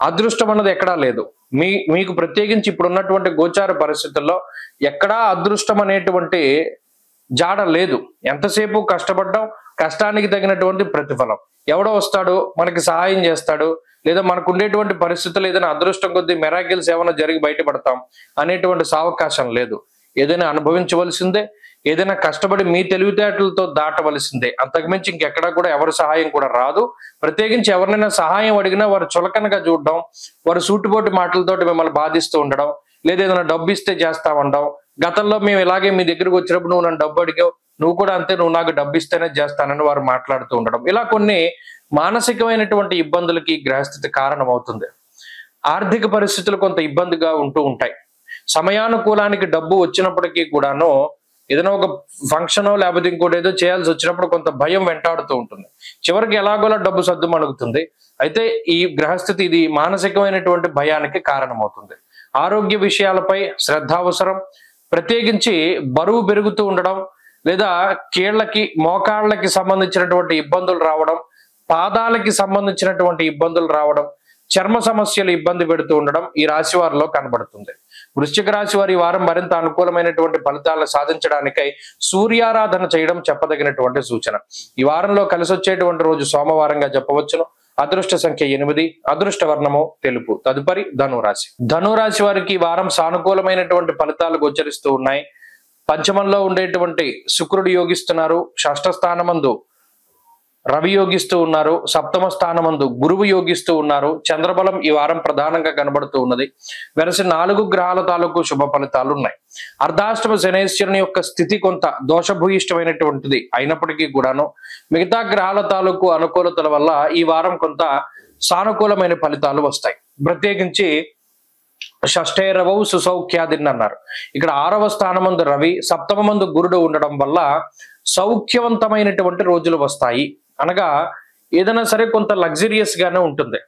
అదృష్టం అన్నది ఎక్కడా లేదు. మీకు ప్రత్యేకించి ఇప్పుడు ఉన్నటువంటి గోచార పరిస్థితుల్లో ఎక్కడా అదృష్టం అనేటువంటి జాడ లేదు. ఎంతసేపు కష్టపడ్డాం, కష్టానికి తగినటువంటి ప్రతిఫలం ఎవడో వస్తాడు, మనకి సహాయం చేస్తాడు, లేదా మనకు ఉండేటువంటి పరిస్థితులు ఏదైనా అదృష్టం కొద్దీ మెరాకిల్స్ ఏమైనా జరిగి బయటపడతాం అనేటువంటి సావకాశం లేదు. ఏదైనా అనుభవించవలసిందే, ఏదైనా కష్టపడి మీ తెలివితేటలతో దాటవలసిందే. అంతకుమించి ఇంకెక్కడా కూడా ఎవరి సహాయం కూడా రాదు. ప్రత్యేకించి ఎవరినైనా సహాయం అడిగినా వారు చులకనగా చూడడం, వారు సూటిపోటి మాటలతోటి మిమ్మల్ని బాధిస్తూ ఉండడం, లేదా ఏదైనా డబ్బు ఇస్తే చేస్తామండం. గతంలో మేము ఇలాగే మీ దగ్గరకు వచ్చినప్పుడు నువ్వు నన్ను డబ్బు అడిగావు, నువ్వు కూడా అంతే, నువ్వు నాకు డబ్బు ఇస్తేనే చేస్తానని వారు మాట్లాడుతూ ఉండడం, ఇలా కొన్ని మానసికమైనటువంటి ఇబ్బందులకి గ్రహస్థితి కారణం అవుతుంది. ఆర్థిక పరిస్థితులు కొంత ఇబ్బందిగా ఉంటూ ఉంటాయి. సమయానుకూలానికి డబ్బు వచ్చినప్పటికీ కూడాను ఏదైనా ఒక ఫంక్షనో లేకపోతే ఇంకోటి ఏదో చేయాల్సి వచ్చినప్పుడు కొంత భయం వెంటాడుతూ ఉంటుంది. చివరికి ఎలాగోలా డబ్బు సర్దుమణుగుతుంది. అయితే ఈ గ్రహస్థితి ఇది మానసికమైనటువంటి భయానికి కారణమవుతుంది. ఆరోగ్య విషయాలపై శ్రద్ధ అవసరం. ప్రత్యేకించి బరువు పెరుగుతూ ఉండడం, లేదా కీళ్లకి మోకాళ్ళకి సంబంధించినటువంటి ఇబ్బందులు రావడం, పాదాలకి సంబంధించినటువంటి ఇబ్బందులు రావడం, చర్మ సమస్యలు ఇబ్బంది పెడుతూ ఉండడం ఈ రాశి వారిలో కనబడుతుంది. వృశ్చిక రాశి వారి వారం మరింత అనుకూలమైనటువంటి ఫలితాలను సాధించడానికై సూర్యారాధన చేయడం చెప్పదగినటువంటి సూచన. ఈ వారంలో కలిసి వచ్చేటువంటి రోజు సోమవారంగా చెప్పవచ్చును. అదృష్ట సంఖ్య 8, అదృష్ట వర్ణము తెలుపు. తదుపరి ధనురాశి. ధనురాశి వారికి ఈ వారం సానుకూలమైనటువంటి ఫలితాలు గోచరిస్తూ ఉన్నాయి. పంచమంలో ఉండేటువంటి శుక్రుడు యోగిస్తున్నారు. షష్ఠ స్థానమందు రవి యోగిస్తూ ఉన్నారు. సప్తమ స్థానమందు గురువు యోగిస్తూ ఉన్నారు. చంద్రబలం ఈ వారం ప్రధానంగా కనబడుతూ ఉన్నది. వెరసి 4 గ్రహాల తాలూకు శుభ ఫలితాలు ఉన్నాయి. అర్ధాష్టమ శనేశ్వరుని యొక్క స్థితి కొంత దోషభూయిష్టమైనటువంటిది అయినప్పటికీ కూడాను మిగతా గ్రహాల తాలూకు అనుకూలతల వల్ల ఈ వారం కొంత సానుకూలమైన ఫలితాలు వస్తాయి. ప్రత్యేకించి షష్ఠైరవౌ సుసౌఖ్యాదిని అన్నారు. ఇక్కడ 6వ స్థానమందు రవి, సప్తమ మందు గురుడు ఉండడం వల్ల సౌఖ్యవంతమైనటువంటి రోజులు వస్తాయి. అనగా ఏదైనా సరే కొంత లగ్జరియస్ గానే ఉంటుంది.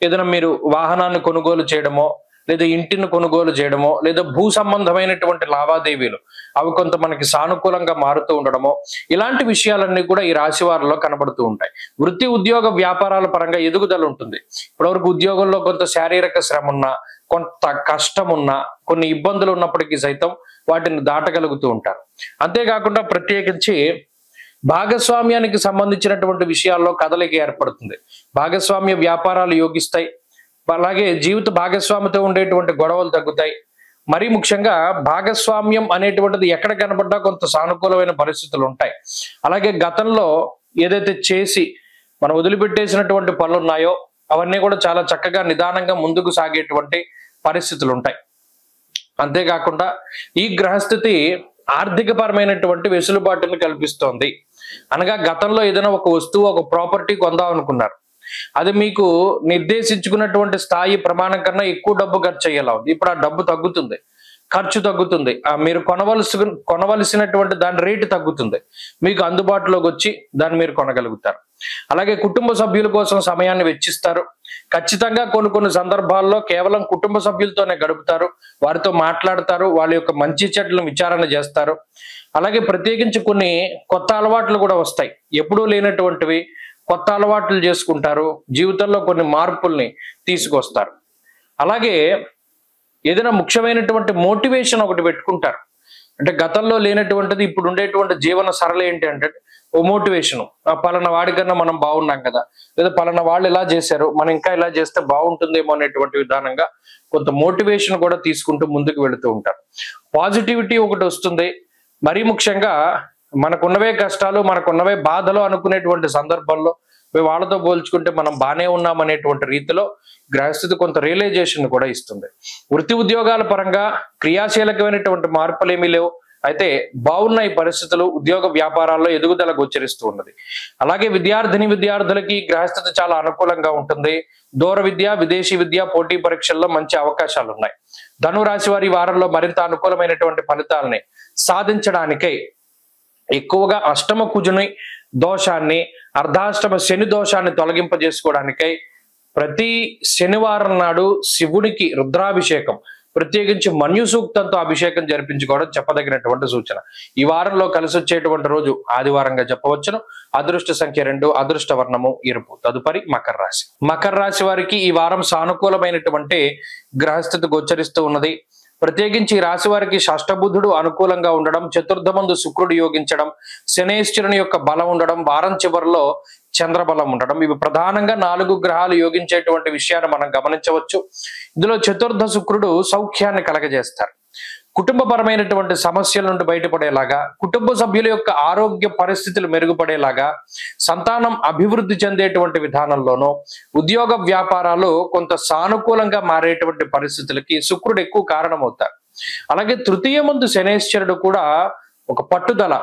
ఏదైనా మీరు వాహనాన్ని కొనుగోలు చేయడమో, లేదా ఇంటిని కొనుగోలు చేయడమో, లేదా భూ సంబంధమైనటువంటి లావాదేవీలు అవి కొంత మనకి సానుకూలంగా మారుతూ ఉండడమో, ఇలాంటి విషయాలన్నీ కూడా ఈ రాశి వారిలో కనబడుతూ ఉంటాయి. వృత్తి ఉద్యోగ వ్యాపారాల పరంగా ఎదుగుదల ఉంటుంది. ఇప్పటివరకు ఉద్యోగంలో కొంత శారీరక శ్రమ ఉన్నా, కొంత కష్టం ఉన్నా, కొన్ని ఇబ్బందులు ఉన్నప్పటికీ సైతం వాటిని దాటగలుగుతూ ఉంటారు. అంతేకాకుండా ప్రత్యేకించి భాగస్వామ్యానికి సంబంధించినటువంటి విషయాల్లో కదలిక ఏర్పడుతుంది. భాగస్వామ్య వ్యాపారాలు యోగిస్తాయి. అలాగే జీవిత భాగస్వామితో ఉండేటువంటి గొడవలు తగ్గుతాయి. మరీ ముఖ్యంగా భాగస్వామ్యం అనేటువంటిది ఎక్కడ కనబడ్డా కొంత సానుకూలమైన పరిస్థితులు ఉంటాయి. అలాగే గతంలో ఏదైతే చేసి మనం వదిలిపెట్టేసినటువంటి పనులు ఉన్నాయో అవన్నీ కూడా చాలా చక్కగా నిదానంగా ముందుకు సాగేటువంటి పరిస్థితులు ఉంటాయి. అంతేకాకుండా ఈ గ్రహస్థితి ఆర్థిక పరమైనటువంటి వెసులుబాటును కల్పిస్తోంది. అనగా గతంలో ఏదైనా ఒక వస్తువు, ఒక ప్రాపర్టీ కొందాం అనుకున్నారు, అది మీకు నిర్దేశించుకున్నటువంటి స్థాయి ప్రమాణం కన్నా ఎక్కువ డబ్బు ఖర్చు అయ్యేలా ఉంది. ఇప్పుడు ఆ డబ్బు తగ్గుతుంది, ఖర్చు తగ్గుతుంది. మీరు కొనవలసినటువంటి దాని రేటు తగ్గుతుంది. మీకు అందుబాటులోకి వచ్చి దాన్ని మీరు కొనగలుగుతారు. అలాగే కుటుంబ సభ్యుల కోసం సమయాన్ని వెచ్చిస్తారు. ఖచ్చితంగా కొన్ని సందర్భాల్లో కేవలం కుటుంబ సభ్యులతోనే గడుపుతారు, వారితో మాట్లాడతారు, వాళ్ళ యొక్క మంచి చెడ్లను విచారణ చేస్తారు. అలాగే ప్రత్యేకించి కొన్ని కొత్త అలవాట్లు కూడా వస్తాయి, ఎప్పుడూ లేనటువంటివి కొత్త అలవాట్లు చేసుకుంటారు, జీవితంలో కొన్ని మార్పుల్ని తీసుకొస్తారు. అలాగే ఏదైనా ముఖ్యమైనటువంటి మోటివేషన్ ఒకటి పెట్టుకుంటారు, అంటే గతంలో లేనటువంటిది ఇప్పుడు ఉండేటువంటి జీవన సరళి ఏంటి అంటే ఓ మోటివేషన్, పలానా వాడికన్నా మనం బాగున్నాం కదా, లేదా పలానా వాళ్ళు ఇలా చేశారు మనం ఇంకా ఇలా చేస్తే బాగుంటుందేమో అనేటువంటి విధానంగా కొంత మోటివేషన్ కూడా తీసుకుంటూ ముందుకు వెళుతూ ఉంటారు. పాజిటివిటీ ఒకటి వస్తుంది. మరీ ముఖ్యంగా మనకున్నవే కష్టాలు, మనకున్నవే బాధలు అనుకునేటువంటి సందర్భంలో వాళ్ళతో పోల్చుకుంటే మనం బాగానే ఉన్నాం అనేటువంటి రీతిలో గ్రహస్థితి కొంత రియలైజేషన్ కూడా ఇస్తుంది. వృత్తి ఉద్యోగాల పరంగా క్రియాశీలకమైనటువంటి మార్పులు ఏమీ లేవు, అయితే బాగున్న ఈ పరిస్థితులు ఉద్యోగ వ్యాపారాల్లో ఎదుగుదల గోచరిస్తూ ఉన్నది. అలాగే విద్యార్థులకి గ్రహస్థితి చాలా అనుకూలంగా ఉంటుంది. దూర విద్య, విదేశీ విద్య, పోటీ పరీక్షల్లో మంచి అవకాశాలు ఉన్నాయి. ధను రాశి వారి వారంలో మరింత అనుకూలమైనటువంటి ఫలితాలని సాధించడానికై ఎక్కువగా అష్టమ కుజుని దోషాన్ని, అర్ధాష్టమ శని దోషాన్ని తొలగింపజేసుకోవడానికై ప్రతి శనివారం నాడు శివునికి రుద్రాభిషేకం, ప్రత్యేకించి మన్యు సూక్తంతో అభిషేకం జరిపించుకోవడం చెప్పదగినటువంటి సూచన. ఈ వారంలో కలిసి వచ్చేటువంటి రోజు ఆదివారంగా చెప్పవచ్చును. అదృష్ట సంఖ్య 2, అదృష్ట వర్ణము ఎరుపు. తదుపరి మకర రాశి. మకర రాశి వారికి ఈ వారం సానుకూలమైనటువంటి గ్రహస్థితి గోచరిస్తూ ఉన్నది. ప్రత్యేకించి ఈ రాశి వారికి షష్ఠబుధుడు అనుకూలంగా ఉండడం, చతుర్థమందు శుక్రుడు యోగించడం, శనేశ్వరుని యొక్క బలం ఉండడం, వారం చివరిలో చంద్రబలం ఉండడం, ఇవి ప్రధానంగా 4 గ్రహాలు యోగించేటువంటి విషయాన్ని మనం గమనించవచ్చు. ఇందులో చతుర్థ శుక్రుడు సౌఖ్యాన్ని కలగజేస్తారు. కుటుంబపరమైనటువంటి సమస్యల నుండి బయటపడేలాగా, కుటుంబ సభ్యుల యొక్క ఆరోగ్య పరిస్థితులు మెరుగుపడేలాగా, సంతానం అభివృద్ధి చెందేటువంటి విధానంలోనూ, ఉద్యోగ వ్యాపారాలు కొంత సానుకూలంగా మారేటువంటి పరిస్థితులకి శుక్రుడు ఎక్కువ కారణమవుతారు. అలాగే తృతీయమందు శనేశ్వరుడు కూడా ఒక పట్టుదల,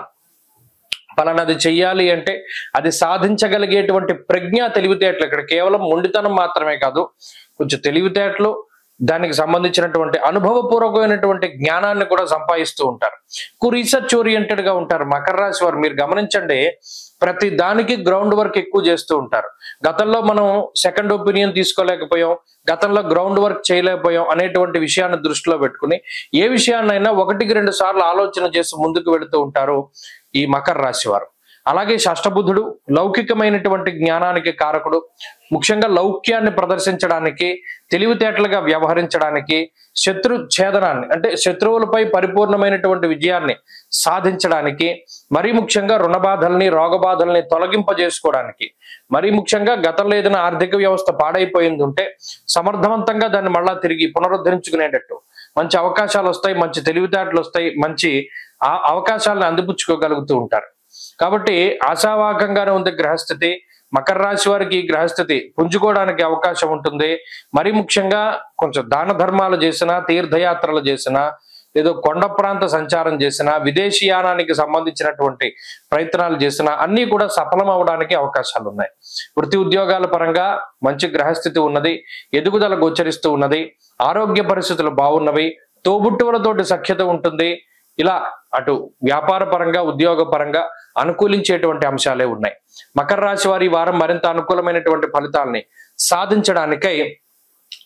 పలానది చెయ్యాలి అంటే అది సాధించగలిగేటువంటి ప్రజ్ఞ, తెలివితేటలు, ఇక్కడ కేవలం మొండితనం మాత్రమే కాదు, కొంచెం తెలివితేటలు, దానికి సంబంధించినటువంటి అనుభవపూర్వకమైనటువంటి జ్ఞానాన్ని కూడా సంపాదిస్తూ ఉంటారు. రీసెర్చ్ ఓరియంటెడ్ గా ఉంటారు మకర రాశి వారు. మీరు గమనించండి, ప్రతి దానికి గ్రౌండ్ వర్క్ ఎక్కువ చేస్తూ ఉంటారు. గతంలో మనం సెకండ్ ఒపీనియన్ తీసుకోలేకపోయాం, గతంలో గ్రౌండ్ వర్క్ చేయలేకపోయాం అనేటువంటి విషయాన్ని దృష్టిలో పెట్టుకుని ఏ విషయాన్నైనా 1-2 సార్లు ఆలోచన చేసి ముందుకు వెళుతూ ఉంటారు ఈ మకర రాశి వారు. అలాగే షష్ఠబుధుడు లౌకికమైనటువంటి జ్ఞానానికి కారకుడు. ముఖ్యంగా లౌక్యాన్ని ప్రదర్శించడానికి, తెలివితేటలుగా వ్యవహరించడానికి, శత్రు ఛేదనాన్ని అంటే శత్రువులపై పరిపూర్ణమైనటువంటి విజయాన్ని సాధించడానికి, మరీ ముఖ్యంగా రుణబాధల్ని, రోగబాధల్ని తొలగింపజేసుకోవడానికి, మరీ ముఖ్యంగా గతంలో ఏదైనా ఆర్థిక వ్యవస్థ పాడైపోయింది ఉంటే సమర్థవంతంగా దాన్ని మళ్ళా తిరిగి పునరుద్ధరించుకునేటట్టు మంచి అవకాశాలు వస్తాయి, మంచి తెలివితేటలు వస్తాయి, మంచి అవకాశాలను అందిపుచ్చుకోగలుగుతూ ఉంటారు. కాబట్టి ఆశావాకంగానే ఉంది గ్రహస్థితి. మకర రాశి వారికి ఈ గ్రహస్థితి పుంజుకోవడానికి అవకాశం ఉంటుంది. మరి ముఖ్యంగా కొంచెం దాన ధర్మాలు చేసినా, తీర్థయాత్రలు చేసినా, ఏదో కొండ ప్రాంత సంచారం చేసినా, విదేశీయానానికి సంబంధించినటువంటి ప్రయత్నాలు చేసినా అన్ని కూడా సఫలం అవడానికి అవకాశాలు ఉన్నాయి. వృత్తి ఉద్యోగాల పరంగా మంచి గ్రహస్థితి ఉన్నది, ఎదుగుదల గోచరిస్తూ ఉన్నది, ఆరోగ్య పరిస్థితులు బాగున్నవి, తోబుట్టువులతోటి సఖ్యత ఉంటుంది. ఇలా అటు వ్యాపార పరంగా, ఉద్యోగ పరంగా అనుకూలించేటువంటి అంశాలే ఉన్నాయి. మకర రాశి వారి వారం మరింత అనుకూలమైనటువంటి ఫలితాలని సాధించడానికై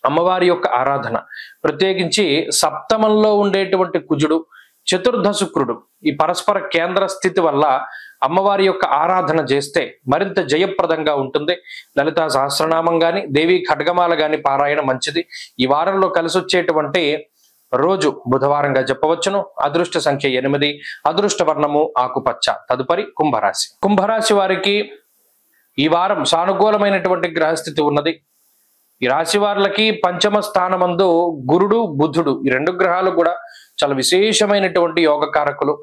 అమ్మవారి యొక్క ఆరాధన, ప్రత్యేకించి సప్తమంలో ఉండేటువంటి కుజుడు, చతుర్థ శుక్రుడు ఈ పరస్పర కేంద్ర స్థితి వల్ల అమ్మవారి యొక్క ఆరాధన చేస్తే మరింత జయప్రదంగా ఉంటుంది. లలితా సహస్రనామం గాని, దేవి ఖడ్గమాల గాని పారాయణ మంచిది. ఈ వారంలో కలిసి వచ్చేటువంటి రోజు బుధవారంగా చెప్పవచ్చును. అదృష్ట సంఖ్య 8, అదృష్ట వర్ణము ఆకుపచ్చ. తదుపరి కుంభరాశి. కుంభరాశి వారికి ఈ వారం సానుకూలమైనటువంటి గ్రహస్థితి ఉన్నది. ఈ రాశి వారికి పంచమ స్థానమందు గురుడు, బుధుడు ఈ 2 గ్రహాలు కూడా చాలా విశేషమైనటువంటి యోగకారకులు.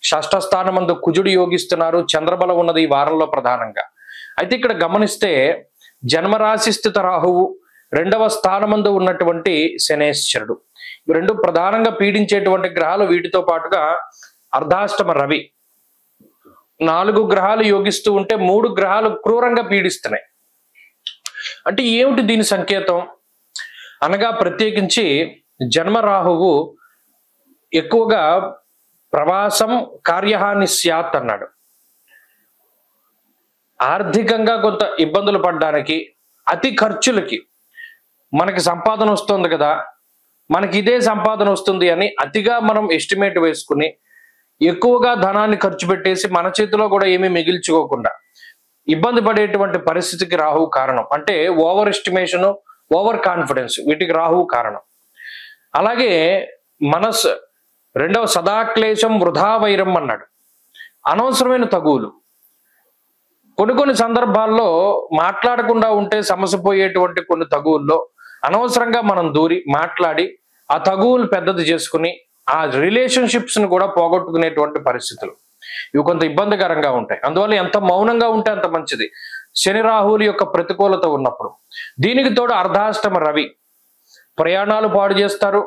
షష్ఠ స్థానమందు కుజుడు యోగిస్తున్నారు, చంద్రబలం ఉన్నది ఈ వారంలో ప్రధానంగా. అయితే ఇక్కడ గమనిస్తే జన్మరాశి స్థిత రాహువు, 2వ స్థానమందు ఉన్నటువంటి శనేశ్వరుడు, ఈ 2 ప్రధానంగా పీడించేటువంటి గ్రహాలు. వీటితో పాటుగా అర్ధాష్టమ రవి, 4 గ్రహాలు యోగిస్తూ ఉంటే 3 గ్రహాలు క్రూరంగా పీడిస్తున్నాయి. అంటే ఏమిటి దీని సంకేతం అనగా, ప్రత్యేకించి జన్మ రాహువు ఎక్కువగా ప్రవాసం కార్యహాని స్యాత్ అన్నాడు. ఆర్థికంగా కొంత ఇబ్బందులు పడడానికి, అతి ఖర్చులకి మనకి సంపాదన వస్తుంది కదా, మనకి ఇదే సంపాదన వస్తుంది అని అతిగా మనం ఎస్టిమేట్ వేసుకుని ఎక్కువగా ధనాన్ని ఖర్చు పెట్టేసి మన చేతిలో కూడా ఏమీ మిగిల్చుకోకుండా ఇబ్బంది పడేటువంటి పరిస్థితికి రాహువు కారణం. అంటే ఓవర్ ఎస్టిమేషన్, ఓవర్ కాన్ఫిడెన్స్, వీటికి రాహువు కారణం. అలాగే మనస్ రెండవ సదాక్లేశం వృధా వైరం అన్నాడు. అనవసరమైన తగువులు కొన్ని సందర్భాల్లో మాట్లాడకుండా ఉంటే సమస్య పోయేటువంటి కొన్ని తగువుల్లో అనవసరంగా మనం దూరి మాట్లాడి ఆ తగువులు పెద్దది చేసుకుని ఆ రిలేషన్షిప్స్ ని కూడా పోగొట్టుకునేటువంటి పరిస్థితులు ఇవి కొంత ఇబ్బందికరంగా ఉంటాయి. అందువల్ల ఎంత మౌనంగా ఉంటే అంత మంచిది శని రాహువుల యొక్క ప్రతికూలత ఉన్నప్పుడు. దీనికి తోడు అర్ధాష్టమ రవి, ప్రయాణాలు పాడు చేస్తారు,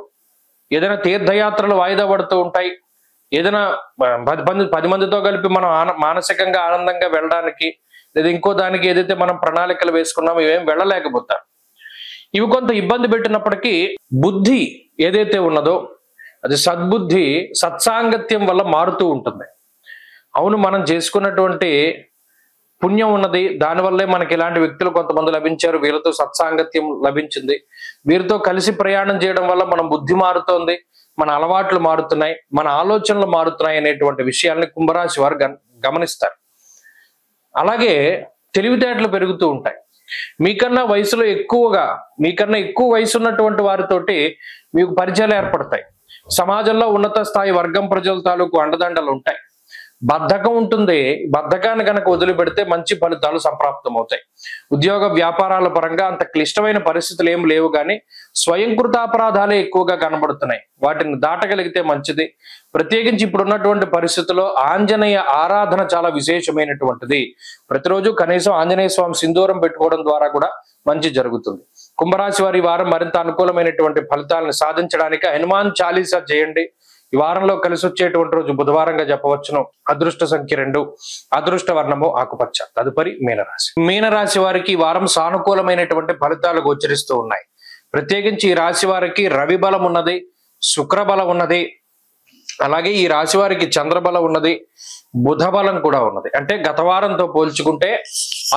ఏదైనా తీర్థయాత్రలు వాయిదా పడుతూ ఉంటాయి, ఏదైనా 10 మందితో కలిపి మనం మానసికంగా ఆనందంగా వెళ్ళడానికి లేదా ఇంకో దానికి ఏదైతే మనం ప్రణాళికలు వేసుకున్నామో ఇవేం వెళ్ళలేకపోతారు. ఇవి కొంత ఇబ్బంది పెట్టినప్పటికీ బుద్ధి ఏదైతే ఉన్నదో అది సద్బుద్ధి సత్సాంగత్యం వల్ల మారుతూ ఉంటుంది. అవును, మనం చేసుకున్నటువంటి పుణ్యం ఉన్నది, దానివల్లే మనకి ఇలాంటి వ్యక్తులు కొంతమంది లభించారు, వీళ్ళతో సత్సాంగత్యం లభించింది, వీరితో కలిసి ప్రయాణం చేయడం వల్ల మన బుద్ధి మారుతోంది, మన అలవాట్లు మారుతున్నాయి, మన ఆలోచనలు మారుతున్నాయి అనేటువంటి విషయాల్ని కుంభరాశి వారు గమనిస్తారు. అలాగే తెలివితేటలు పెరుగుతూ ఉంటాయి. మీకన్నా ఎక్కువ వయసు ఉన్నటువంటి వారితోటి మీకు పరిచయాలు ఏర్పడతాయి. సమాజంలో ఉన్నత స్థాయి వర్గం ప్రజల తాలూకు అండదండలు ఉంటాయి. బద్ధకం ఉంటుంది, బద్ధకాన్ని కనుక వదిలిపెడితే మంచి ఫలితాలు సంప్రాప్తం అవుతాయి. ఉద్యోగ వ్యాపారాల పరంగా అంత క్లిష్టమైన పరిస్థితులు ఏం లేవు, కానీ స్వయంకృతాపరాధాలే ఎక్కువగా కనబడుతున్నాయి. వాటిని దాటగలిగితే మంచిది. ప్రత్యేకించి ఇప్పుడున్నటువంటి పరిస్థితుల్లో ఆంజనేయ ఆరాధన చాలా విశేషమైనటువంటిది. ప్రతిరోజు కనీసం ఆంజనేయ స్వామి సింధూరం పెట్టుకోవడం ద్వారా కూడా మంచి జరుగుతుంది. కుంభరాశి వారి వారం మరింత అనుకూలమైనటువంటి ఫలితాలను సాధించడానికి హనుమాన్ చాలీసా చేయండి. ఈ వారంలో కలిసి వచ్చేటువంటి రోజు బుధవారంగా చెప్పవచ్చును. అదృష్ట సంఖ్య 2, అదృష్ట వర్ణము ఆకుపచ్చ. తదుపరి మీనరాశి వారికి ఈ వారం సానుకూలమైనటువంటి ఫలితాలు గోచరిస్తూ ఉన్నాయి. ప్రత్యేకించి ఈ రాశి వారికి రవి బలం ఉన్నది, శుక్ర బలం ఉన్నది, అలాగే ఈ రాశి వారికి చంద్రబలం ఉన్నది, బుధ బలం కూడా ఉన్నది. అంటే గత వారంతో పోల్చుకుంటే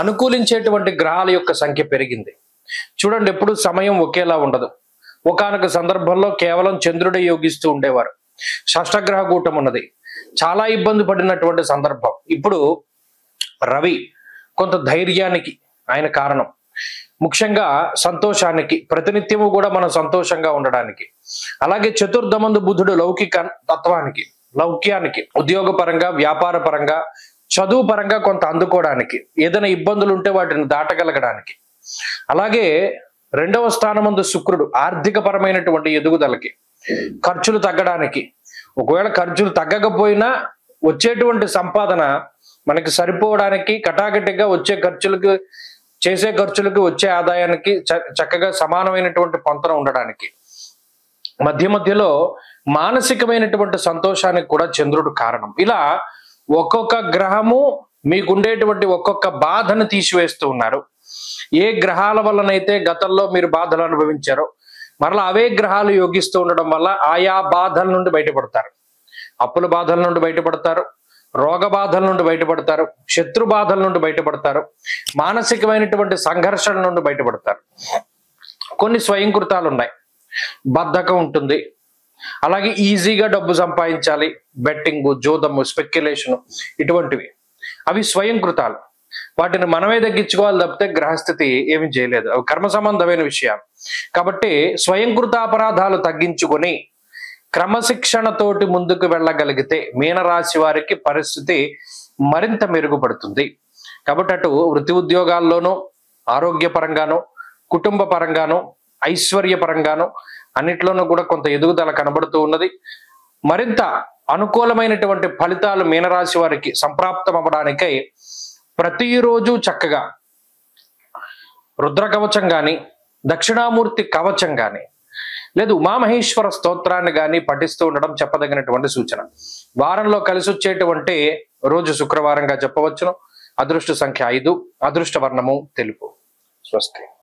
అనుకూలించేటువంటి గ్రహాల యొక్క సంఖ్య పెరిగింది. చూడండి, ఎప్పుడు సమయం ఒకేలా ఉండదు. ఒకానొక సందర్భంలో కేవలం చంద్రుడే యోగిస్తూ ఉండేవారు. షష్టగ్రహ కూటం ఉన్నది, చాలా ఇబ్బంది పడినటువంటి సందర్భం. ఇప్పుడు రవి కొంత ధైర్యానికి ఆయన కారణం, ముఖ్యంగా సంతోషానికి, ప్రతినిత్యము కూడా మనం సంతోషంగా ఉండడానికి. అలాగే చతుర్థమందు బుధుడు లౌకిక తత్వానికి, లౌక్యానికి, ఉద్యోగ పరంగా, వ్యాపార పరంగా, చదువు పరంగా కొంత అందుకోవడానికి, ఏదైనా ఇబ్బందులు ఉంటే వాటిని దాటగలగడానికి. అలాగే 2వ స్థానమందు శుక్రుడు ఆర్థిక పరమైనటువంటి ఎదుగుదలకి, ఖర్చులు తగ్గడానికి. ఒకవేళ ఖర్చులు తగ్గకపోయినా వచ్చేటువంటి సంపాదన మనకి సరిపోవడానికి, కటాకటిగా వచ్చే ఖర్చులకి, చేసే ఖర్చులకి వచ్చే ఆదాయానికి చక్కగా సమానమైనటువంటి పొంతన ఉండడానికి. మధ్యలో మానసికమైనటువంటి సంతోషానికి కూడా చంద్రుడు కారణం. ఇలా ఒక్కొక్క గ్రహము మీకుండేటువంటి ఒక్కొక్క బాధను తీసివేస్తూ ఉన్నారు. ఏ గ్రహాల వల్లనైతే గతంలో మీరు బాధలు అనుభవించారో మరలా అవే గ్రహాలు యోగిస్తూ ఉండడం వల్ల ఆయా బాధల నుండి బయటపడతారు. అప్పుల బాధల నుండి బయటపడతారు, రోగ బాధల నుండి బయటపడతారు, శత్రు బాధల నుండి బయటపడతారు, మానసికమైనటువంటి సంఘర్షణ నుండి బయటపడతారు. కొన్ని స్వయంకృతాలు ఉన్నాయి, బద్ధకం ఉంటుంది, అలాగే ఈజీగా డబ్బు సంపాదించాలి, బెట్టింగ్, జోదము, స్పెక్యులేషన్, ఇటువంటివి అవి స్వయంకృతాలు. వాటిని మనమే తగ్గించుకోవాలి తప్పితే గ్రహస్థితి ఏమి చేయలేదు. అవి కర్మ సంబంధమైన విషయాలు. కాబట్టి స్వయంకృత అపరాధాలు తగ్గించుకొని క్రమశిక్షణతోటి ముందుకు వెళ్ళగలిగితే మీనరాశి వారికి పరిస్థితి మరింత మెరుగుపడుతుంది. కాబట్టి అటు వృత్తి ఉద్యోగాల్లోనూ, ఆరోగ్యపరంగాను, కుటుంబ పరంగాను, ఐశ్వర్యపరంగాను అన్నిట్లోనూ కూడా కొంత ఎదుగుదల కనబడుతూ ఉన్నది. మరింత అనుకూలమైనటువంటి ఫలితాలు మీనరాశి వారికి సంప్రాప్తం అవ్వడానికై ప్రతిరోజు చక్కగా రుద్ర కవచం కానీ, దక్షిణామూర్తి కవచం కానీ, లేదు ఉమామహేశ్వర స్తోత్రాన్ని కానీ పఠిస్తూ ఉండడం చెప్పదగినటువంటి సూచన. వారంలో కలిసి వచ్చేటువంటి రోజు శుక్రవారంగా చెప్పవచ్చును. అదృష్ట సంఖ్య 5, అదృష్ట వర్ణము తెలుపు. స్వస్తి.